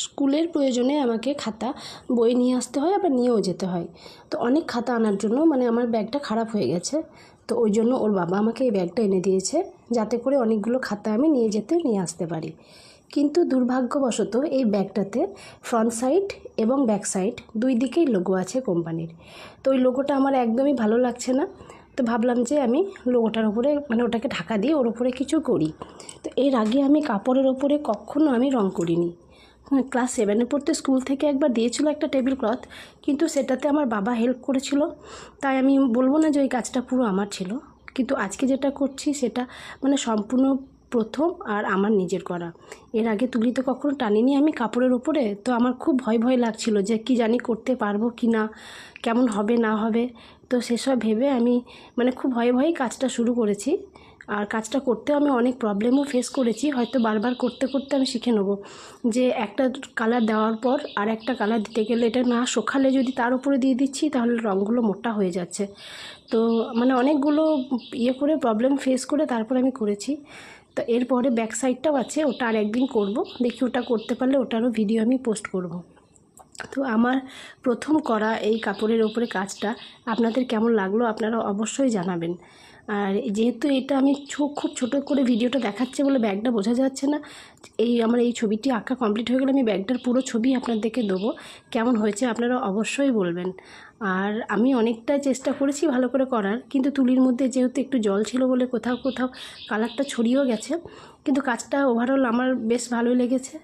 স্কুলের প্রয়োজনে আমাকে খাতা বই নিয়ে আসতে হয়, আবার নিয়েও যেতে হয়। তো অনেক খাতা আনার জন্য মানে আমার ব্যাগটা খারাপ হয়ে গেছে, তো ওই জন্য ওর বাবা আমাকে এই ব্যাগটা এনে দিয়েছে, যাতে করে অনেকগুলো খাতা আমি নিয়ে আসতে পারি। কিন্তু দুর্ভাগ্যবশত এই ব্যাগটাতে ফ্রন্ট সাইড এবং ব্যাক সাইড দুই দিকেই লোগো আছে কোম্পানির। তো ওই লোগোটা আমার একদমই ভালো লাগছে না। তো ভাবলাম যে আমি লোগোটার ওপরে মানে ওটাকে ঢাকা দিয়ে ওর ওপরে কিছু করি। তো এর আগে আমি কাপড়ের ওপরে কখনো আমি রং করিনি। ক্লাস 7-এ পড়তে স্কুল থেকে একবার দিয়েছিল একটা টেবিল ক্লথ, কিন্তু সেটাতে আমার বাবা হেল্প করেছিল, তাই আমি বলবো না যে ওই কাজটা পুরো আমার ছিল। কিন্তু আজকে যেটা করছি সেটা মানে সম্পূর্ণ প্রথম আর আমার নিজের করা। এর আগে তুলিতে কখনো টানিনি আমি কাপড়ের ওপরে, তো আমার খুব ভয় ভয় লাগছিল যে কি জানি করতে পারবো কি না, কেমন হবে না হবে। তো সেসব ভেবে আমি মানে খুব ভয়ে ভয়েই কাজটা শুরু করেছি। আর কাজটা করতেও আমি অনেক প্রবলেমও ফেস করেছি, হয়তো বারবার করতে করতে আমি শিখে নেবো যে একটা কালার দেওয়ার পর আর একটা কালার দিতে গেলে এটা না শুকালে যদি তার উপরে দিয়ে দিচ্ছি তাহলে রঙগুলো মোটা হয়ে যাচ্ছে। তো মানে অনেকগুলো করে প্রবলেম ফেস করে তারপর আমি করেছি। তো এরপরে ব্যাক সাইডটাও আছে, ওটা আর একদিন করবো, দেখি ওটা করতে পারলে ওটারও ভিডিও আমি পোস্ট করব। তো আমার প্রথম করা এই কাপড়ের ওপরে কাজটা আপনাদের কেমন লাগলো আপনারা অবশ্যই জানাবেন। আর যেহেতু এটা আমি খুব ছোট করে ভিডিওটা দেখাচ্ছে বলে ব্যাগটা বোঝা যাচ্ছে না, আমার এই ছবিটি আঁকা কমপ্লিট হয়ে গেলে আমি ব্যাগটার পুরো ছবি আপনাদেরকে দেবো, কেমন হয়েছে আপনারা অবশ্যই বলবেন। আর আমি অনেকটাই চেষ্টা করেছি ভালো করে করার, কিন্তু তুলির মধ্যে যেহেতু একটু জল ছিল বলে কোথাও কোথাও কালারটা ছড়িয়েও গেছে, কিন্তু কাজটা ওভারঅল আমার বেশ ভালোই লেগেছে।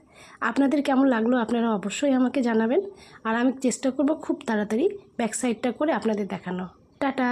আপনাদের কেমন লাগলো আপনারা অবশ্যই আমাকে জানাবেন। আর আমি চেষ্টা করব খুব তাড়াতাড়ি ব্যাক সাইডটা করে আপনাদের দেখানো। টাটা।